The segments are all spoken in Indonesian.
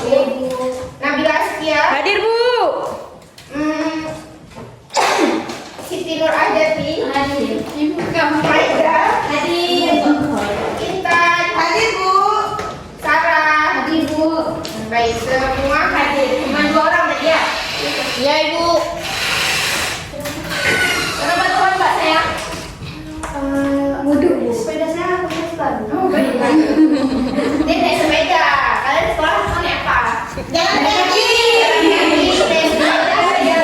Ibu. Nabila Askia. Hadir, Bu. Siti Nur Ajati. Hadir. Ibu kamu Maida. Hadir. Intan. Hadir, Bu. Sarah. Hadir, Bu. Baik, semua hadir. Cuma 2 orang tadi ya. Ya, Ibu. Kenapa tuh Mbak sayang? Wudhu, Bu. Sepeda saya aku bukan. Oh, baik. Dia naik sepeda. Kalian sekolah mau naik apa? Jalan kaki. Jalan kaki. Naik sepeda.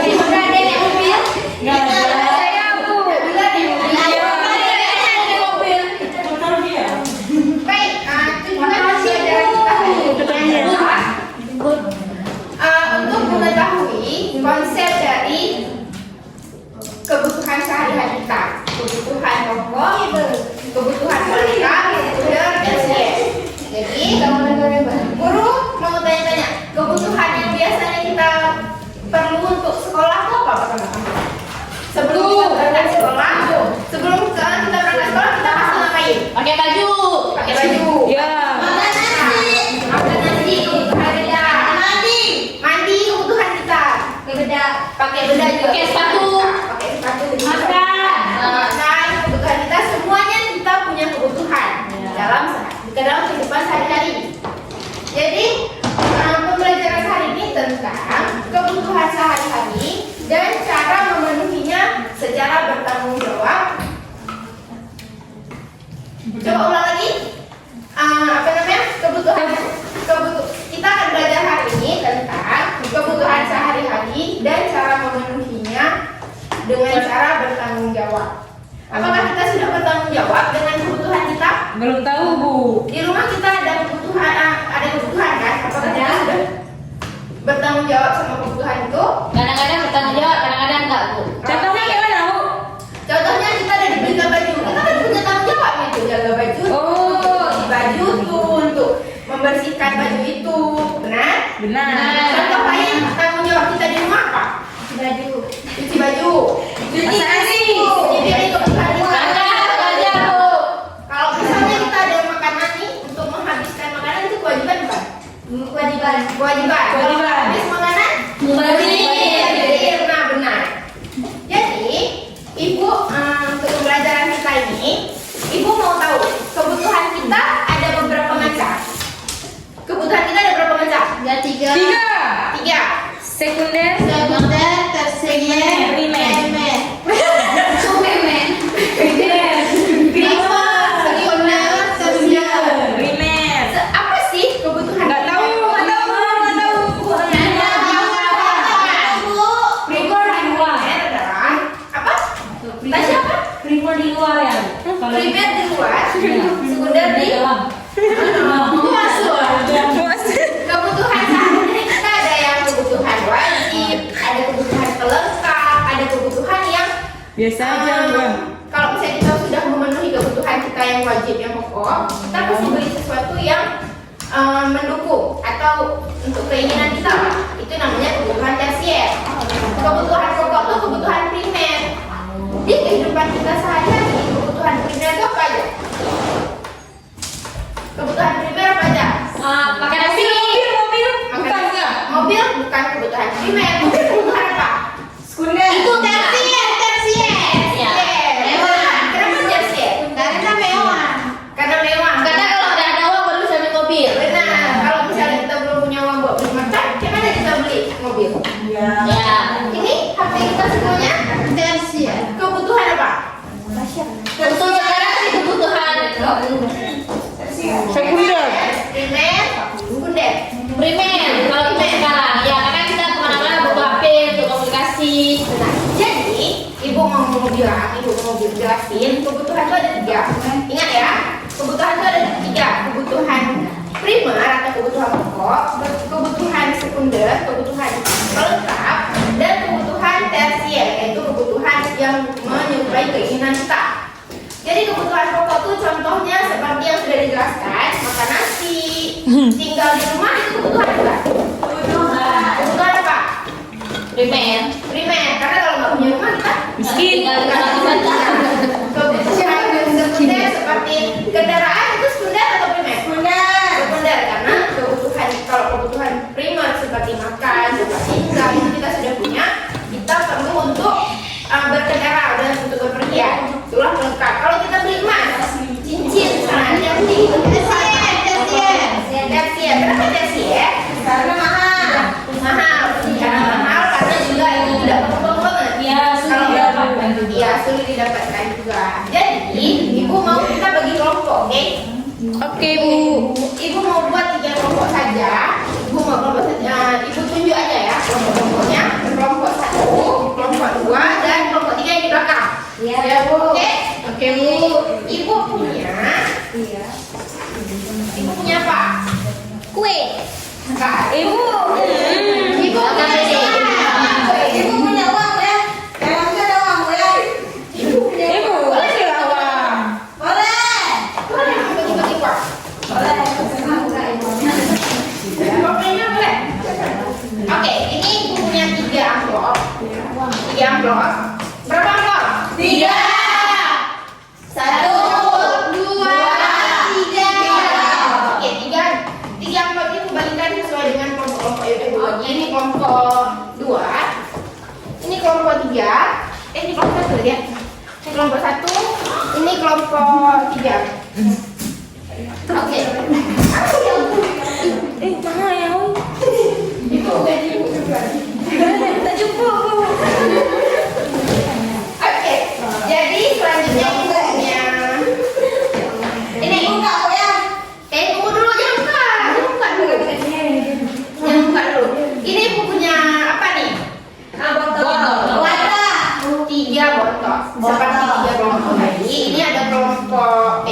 Udah ada naik mobil? Nggak ada. Saya, Bu. Nabila naik mobil. Naik mobil. Baik, tujuan pembelajaran kita hari ini adalah untuk mengetahui konsep dari kebutuhan sehari-hari kita, kebutuhan pokok, kebutuhan pelengkap, dan tersier. Jadi, guru mau tanya-tanya, kebutuhan yang biasanya kita perlu untuk sekolah itu apa pertama? Sebelum kita berangkat sekolah, sebelum kita berangkat sekolah kita pasti ngapain? Pakai baju. Pakai baju. Ya. Makan nasi kebutuhan kita. Mandi kebutuhan kita. Pakai bedak juga. Pakai sepatu. Pakai sepatu. Makan. Makan kebutuhan kita, semuanya kita punya kebutuhan dalam kehidupan sehari-hari. Jadi pembelajaran hari ini tentang kebutuhan sehari-hari dan cara memenuhinya secara bertanggung jawab. Coba ulang lagi. Apa namanya? Kita akan belajar hari ini tentang kebutuhan sehari-hari dan cara memenuhinya dengan cara bertanggung jawab. Apakah kita sudah bertanggung jawab dengan kebutuhan kita? Belum tahu, Bu. Di rumah kita ada kebutuhan kan? Apakah kita sudah bertanggung jawab sama kebutuhan itu? Kadang-kadang bertanggung jawab, kadang-kadang enggak, Bu. Contohnya gimana, Bu? Contohnya kita ada dibelikan baju, kita kan punya tanggung jawab itu jaga baju, cuci baju tuh untuk membersihkan baju itu, benar? Benar. Contoh lain tanggung jawab kita di rumah apa? Cuci baju, cuci Masak nasi. cuci piring kebutuhan kita. Belajar, Bu. Kalau misalnya kita ada makanan nih untuk menghabiskan makanan itu kewajiban bukan? Kewajiban. Kalau habis makanan Wajib. benar. Jadi, Ibu untuk pembelajaran kita ini, Ibu mau tahu kebutuhan kita ada beberapa macam. Kebutuhan kita ada berapa macam? Ya, 3. 3. Sekunder. Sekunder, tersier, Primer. Sekunder, tersier. Primer. Apa sih kebutuhan? Nggak tahu. Primer adalah apa? Tadi apa? Primer di luar ya. Primer di luar, sekunder di dalam. masuk. Kebutuhan sehari-hari kita ada yang kebutuhan wajib, ada kebutuhan pelengkap, ada kebutuhan yang Biasa aja, Bu. kalau misalnya kita sudah memenuhi kebutuhan kita yang wajib, yang pokok, kita pasti beli sesuatu yang mendukung atau untuk keinginan kita. Itu namanya kebutuhan tersier. Kebutuhan pokok itu kebutuhan primer. Di kehidupan kita sehari-hari, kebutuhan primer itu apa aja? Kebutuhan primer apa aja? Pakai nasi. Mobil bukan kebutuhan primer. Mobil kebutuhan apa? Itu tersier. Ya. Mewah. Kenapa tersier? Karena mewah. Karena mewah. Karena kalau udah ada uang baru bisa beli mobil. Benar. Kalau misalnya kita belum punya uang buat beli makan, gimana kita beli mobil? Ya. Ini HP kita semuanya Tersier. kebutuhan apa? Untuk sekarang sih kebutuhan Sekunder. Primer, sekunder. primer. Kalau untuk sekarang, ya karena kita kemana-mana butuh HP untuk komunikasi. Benar. Jadi, ibu mau jelasin kebutuhan itu ada 3. Ingat ya, kebutuhan itu ada 3. Kebutuhan primer atau kebutuhan pokok, kebutuhan sekunder, kebutuhan pelengkap, dan kebutuhan tersier, yaitu kebutuhan yang menyuplai keinginan kita. Jadi kebutuhan pokok itu contohnya seperti yang sudah dijelaskan, makan nasi, tinggal di rumah itu kebutuhan apa? Kebutuhan apa? Primer. Primer, karena kalau nggak punya rumah kita Miskin. Tinggal di rumah saja. kebutuhan sekunder seperti kendaraan itu sekunder atau primer? Sekunder karena kebutuhan kalau kebutuhan primer seperti makan, seperti tinggal itu kita sudah punya. Kita perlu untuk berkendara dan untuk bepergian. Itulah pelengkap. Kalau kita beli emas, cincin, Dacia. Berapa Dacia? Karena mahal. Karena juga ini tidak perlu banget. Ya, Kalau sulit didapatkan juga. Iya, sulit didapatkan juga. Jadi, ibu mau kita bagi kelompok, oke? Oke, Bu. Ibu mau buat 3 kelompok saja. Ibu mau kelompok saja. Ibu tunjuk aja ya kelompok-kelompoknya. Kelompok 1, kelompok 2, dan kelompok 3 yang di belakang. Iya, Bu. Oke? Oke, Bu. Ibu punya. Ibu punya apa? Kue. Enggak. Ibu. Ibu punya ini. Ibu punya uang ya? Emang ada uang ya? Ibu punya Ibu, boleh nggak uang? Boleh. Boleh bagi-bagi uang. Boleh. Pokoknya boleh. Oke, ini ibu punya 3 amplop. 3 amplop. Berapa amplop? 3. 1, 2, 3. Oke, 3 amplop ini bagikan sesuai dengan kelompok-kelompok yang ibu bagi. Ini kelompok 2. Ini kelompok 3. Ini kelompok 1 ya. Ini kelompok 1. Ini kelompok 3. Oke. Aku yang Mahal ya, Bu. ibu gaji ibu juga. Tak jumpa, Bu. Oke. Jadi selanjutnya ibu punya ini. Buka ya. Tunggu dulu, jangan buka. Jangan buka dulu. Jangan buka dulu. Ini ibu punya apa nih? Botol. Wadah. 3 botol. Seperti 3 kelompok tadi. Ini ada kelompok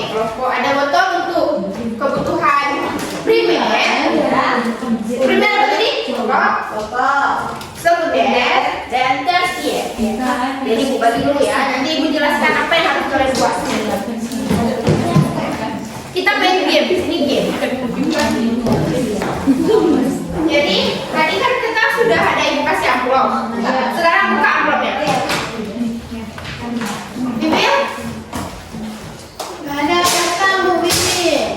ada botol untuk kebutuhan primer. Primer apa tadi? Botol. Sekunder dan tersier. Jadi ibu bagi dulu ya. Nanti ibu jelaskan apa yang harus kalian buat. Kita main game. Ini game. Jadi tadi kan kita sudah ada ibu kasih amplop. Sekarang buka amplopnya. Bibir? Gak ada kata Bu Bibi.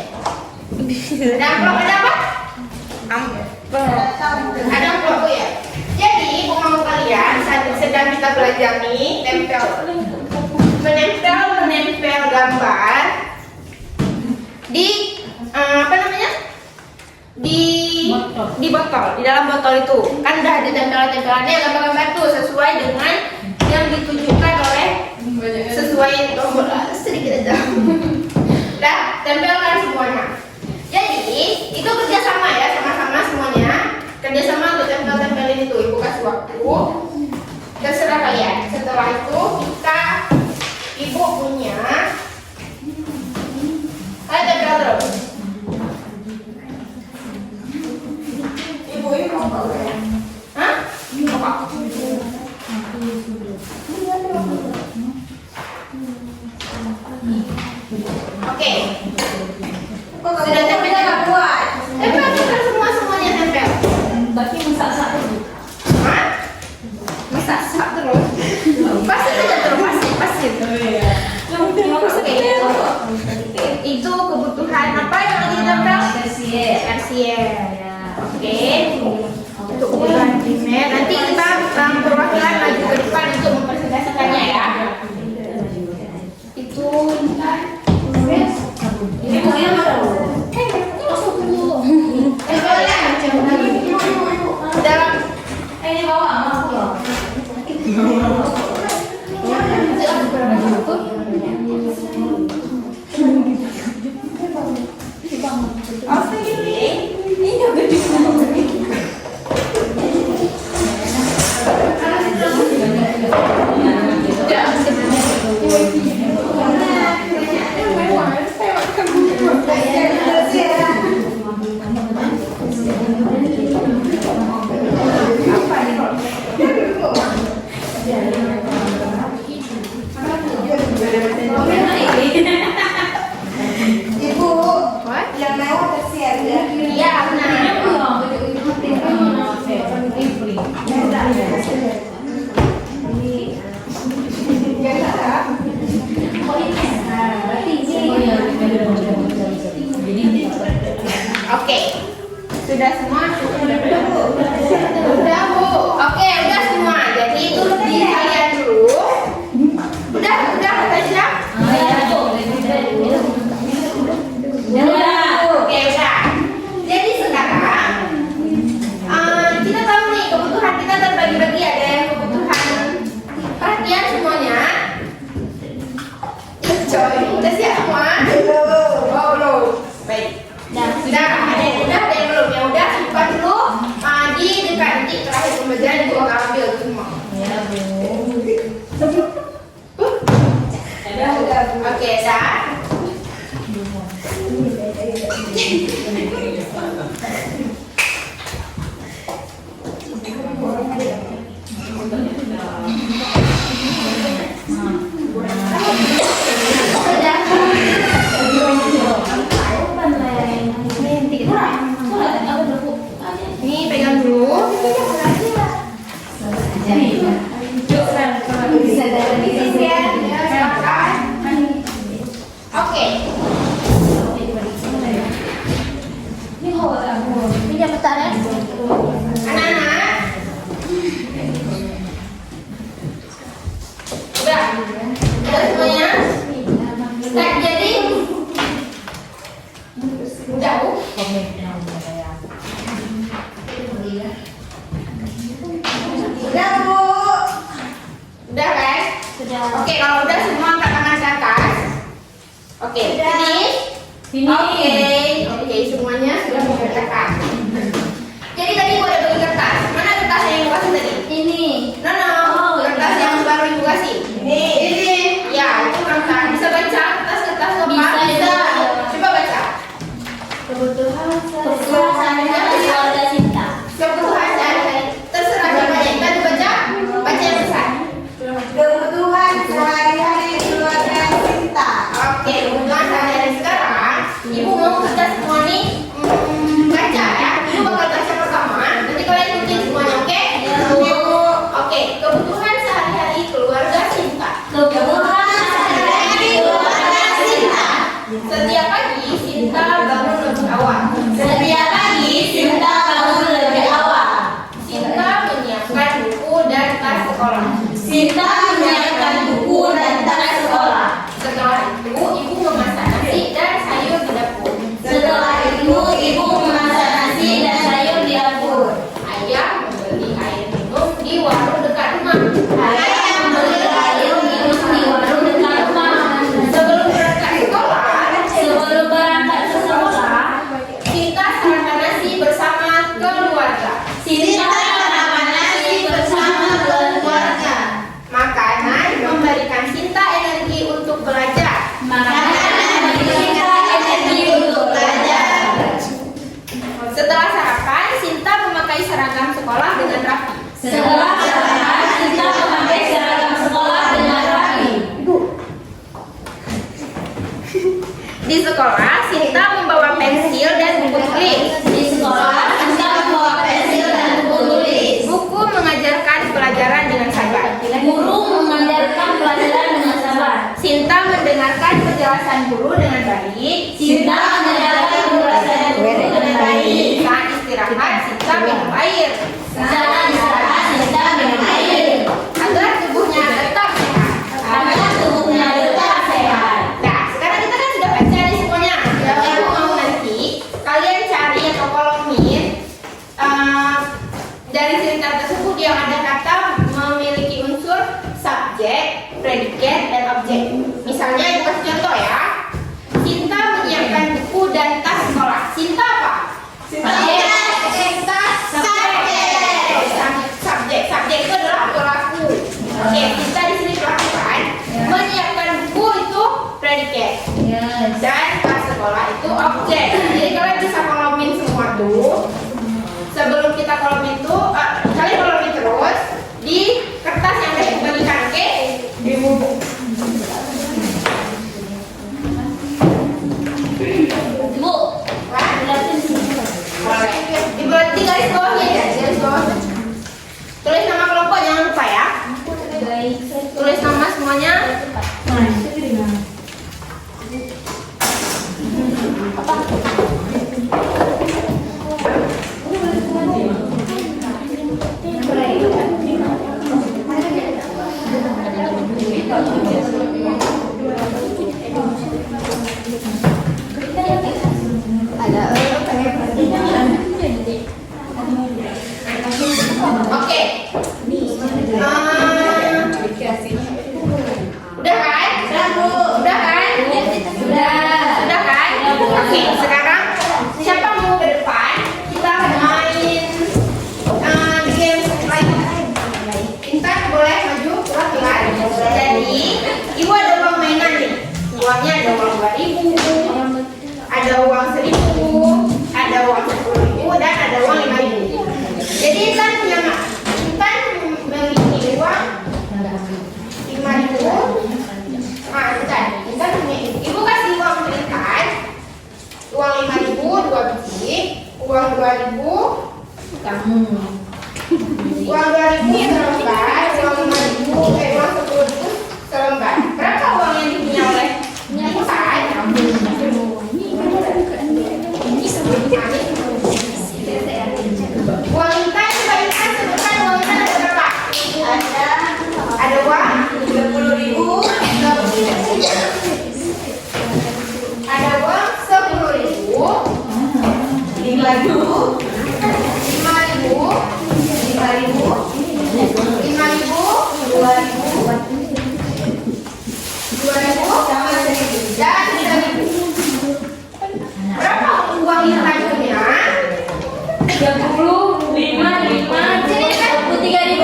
Ada amplop, ada apa? Ada amplop Bu ya. Jadi ibu mau kalian saat sedang kita belajar nih menempel gambar di apa namanya? Di botol, di dalam botol itu kan udah ada tempelan-tempelannya gambar-gambar tuh sesuai dengan yang ditujukan oleh sesuai tombol sedikit aja. Dah tempelkan semuanya. Jadi itu kerjasama ya, sama-sama semuanya kerjasama untuk tempelin itu. Ibu kasih waktu, terserah kalian. Setelah itu ibu punya tempel terus. Ibu ini mau apa ya? Hah? Apa? Oke. Sudah tempelnya nggak buat? Tempel semuanya tempel. Tapi masak-sak dulu. Hah? Masak terus. Pasti aja terus pasti. Oke. Itu kebutuhan apa yang lagi ditempel? Tersier. Oke. Untuk kebutuhan primer. Nanti kita perwakilan maju ke depan untuk mempresentasikannya ya. Itu ibu yang masuk dulu. Dalam Ini bawa masuk ya. Udah Bu. Oke, udah semua. Jadi itu di kalian dulu. Udah Tasya. Oke, udah. Jadi sekarang kita tahu nih kebutuhan kita terbagi-bagi, ada yang kebutuhan perhatian semuanya. Coy, udah siap semua? Oh, belum. Baik. Sudah, ada yang udah, ada yang belum. Yang udah simpan dulu di dekat nanti terakhir pembelajaran ibu akan ambil semua. Oke, dah. Ini pegang dulu. Oke. Anak-anak. Udah semuanya. Start jadi. Udah Bu. Udah Bu. Udah kan? Oke, kalau udah semua angkat tangan ke atas. Oke, finish. Oke, semuanya sudah mengerjakan. Jadi tadi gua ada bagi kertas. Mana kertas yang ibu kasih tadi? Ini. No. Kertas yang baru ibu kasih. Ini. Ya, itu kertas. Bisa baca kertas apa? Bisa. Coba baca. Kebutuhan keluarga cinta. Kebutuhan sehari-hari. Terserah coba yang tadi baca. Baca yang besar. Kebutuhan sehari-hari keluarga cinta. Oke, kebutuhan sehari-hari sekarang. Ibu mau kita semua nih baca ya. Ibu bakal baca pertama. Nanti kalian ikutin semuanya, oke? Oke, kebutuhan sehari-hari keluarga cinta. Setiap pagi Sinta bangun lebih awal. Sinta menyiapkan buku dan tas sekolah. Setelah itu ibu memasak nasi dan sayur di dapur. Ayah membeli air minum di warung dekat rumah. Sebelum berangkat sekolah, Sinta sarapan nasi bersama keluarga. Makanan memberikan Sinta energi untuk belajar. Setelah sarapan, Sinta memakai seragam sekolah dengan rapi. Di sekolah, Sinta membawa pensil dan buku tulis. Buku mengajarkan pelajaran dengan sabar. Sinta mendengarkan penjelasan guru dengan baik. Saat istirahat, Sinta minum air. Agar tubuhnya tetap sehat. Nah, sekarang kita kan sudah baca nih semuanya. Ibu mau nanti kalian cari atau kolomin dari cerita tersebut yang ada kata memiliki unsur subjek, predikat, dan objek. Misalnya ibu kasih contoh ya. Sinta menyiapkan buku dan tas sekolah. Sinta apa? Subjek itu adalah pelaku. Oke, Sinta di sini pelaku kan? Menyiapkan buku itu predikat. Dan tas sekolah itu objek. Jadi kalian bisa kolomin semua tuh. Sebelum kita kolomin tuh, kalian kolomin terus di kertas yang udah dibagikan, oke? Di buku. Kamu. Uang 2.000 selembar, uang 5.000, uang 10.000 selembar. Berapa uang yang dipunya oleh saya? Uang Intan coba Intan sebutkan uang Intan ada berapa? Ada uang 30.000. Ada uang 10.000, 5.000. 5.000, 2.000 Sama 1.000. dan 3.000. Berapa uang Intan punya? 30, 5, 5, 23.000.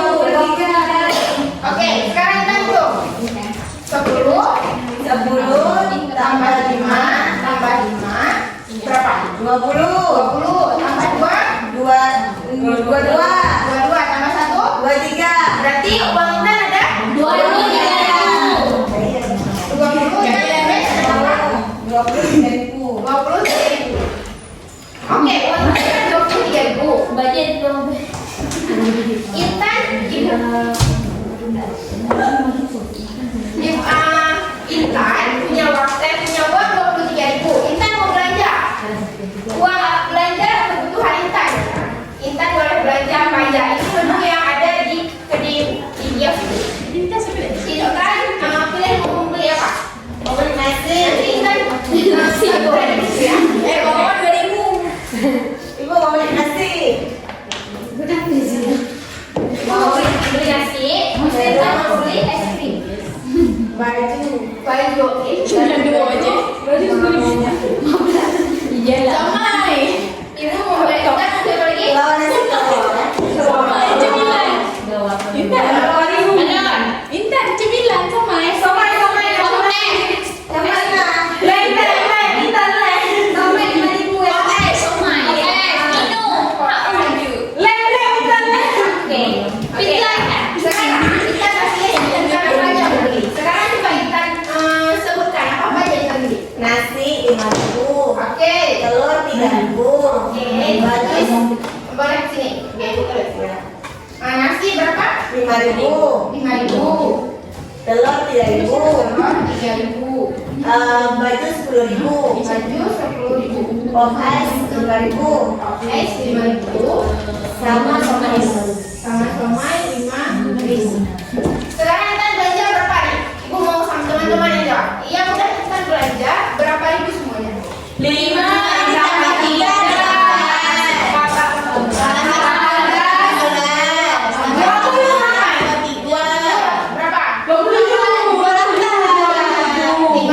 Oke, sekarang Intan hitung. 10 tambah 5 tambah 5 berapa? 20 tambah 2 22 tambah 1 23. berarti uang Intan ada 23.000. 20 dan yang lain ada berapa? 23.000. 23.000. Oke, uang Intan 23.000. Budget dong. Intan ibu Intan punya uang 23.000. Intan mau belanja. Uang belanja kebutuhan Intan. Intan boleh belanja apa aja. Ini menu yang ada di kios. Intan pilih mau beli apa? Mau beli nasi. Nanti Intan nasi goreng ya. Bawa 2.000. Ibu mau beli nasi. Mau beli nasi. Intan mau beli es krim. Baju. Iya lah. Ibu mau beli Intan mau beli apa lagi? Lawan nasi telur. Intan cemilan somai. Somai. Sekarang coba Intan sebutkan apa aja yang Intan beli. Nasi 5.000. Oke. Telur 3.000. Oke. Baju Boleh sini. Oke, ibu boleh. Nasi berapa? 5.000. 5.000. Telur 3.000. Telur 3.000. Baju 10.000. Baju 10.000. Pop ice 5.000. Es 5.000. Sama somai. Sama somai 5.000. Sekarang Intan belanja berapa nih? Ibu mau sama teman-teman yang jawab. Yang udah Intan belanja berapa ribu semuanya? 5 tambah 3. Berapa? 5.000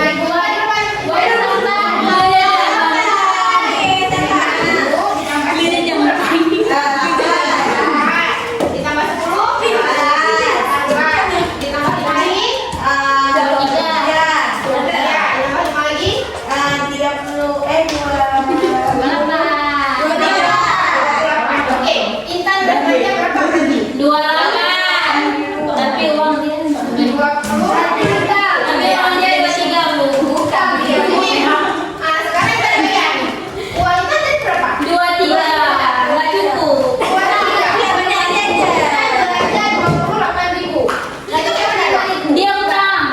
ditambah 10. Ditambah 5 lagi. Ditambah 5 lagi. 28. Oke, Intan belanja berapa berarti? 28. Tapi uang dia 20. tapi uang dia 23. Bukan, sekarang kita bayar. Uang Intan tadi berapa? 23. Enggak cukup. Uang belanja 28.000. Lagi mana dong? Dia utang.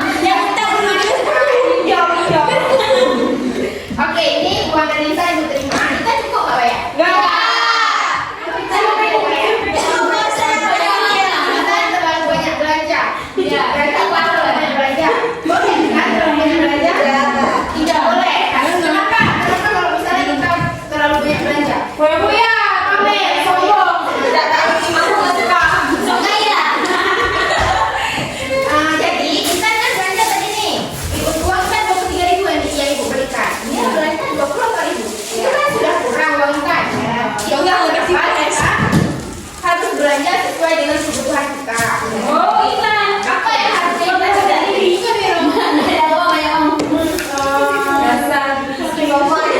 Oke, ini uang dari Intan ibu terima. Intan cukup nggak bayar? Intan cukup bayar. Intan terlalu banyak belanja. Berarti Intan terlalu banyak belanja. Boleh kan terlalu banyak belanja? Tidak boleh. Kenapa? Kenapa kalau misalnya kita terlalu banyak belanja? Pamer, sombong. Jadi Intan kan belanja tadi nih. Uang kan 23.000 yang ibu berikan. Dia belanja 24.000. Itu kan sudah kurang uang Intan. Ya udah kita harus belanja sesuai dengan kebutuhan kita. Apa yang harus kita belanja? Ada uang yang Somai,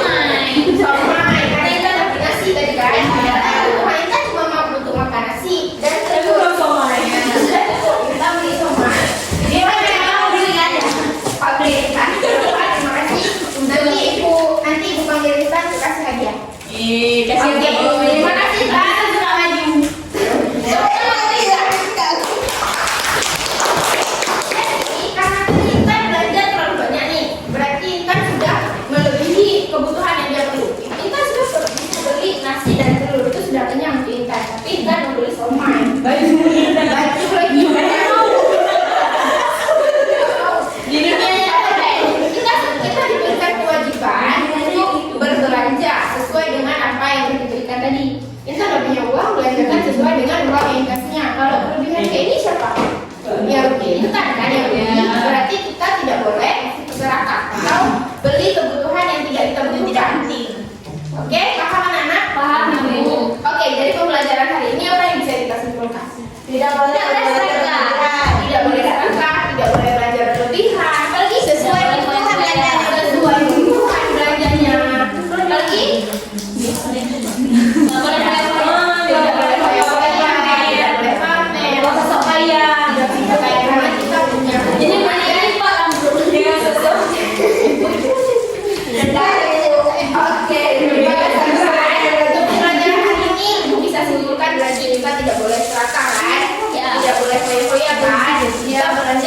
karena Intan dapat nasi tadi kan. Kebutuhan Intan cuma butuh makan nasi dan telur. Kita beli somai. Dia mau beli aja. Pak beli Intan. Terima kasih. Nanti ibu panggil Intan kasih hadiah. Oke, terima kasih Intan. berarti kita tidak boleh serakah kan? Ya. Tidak boleh foya-foya kan? Kita berani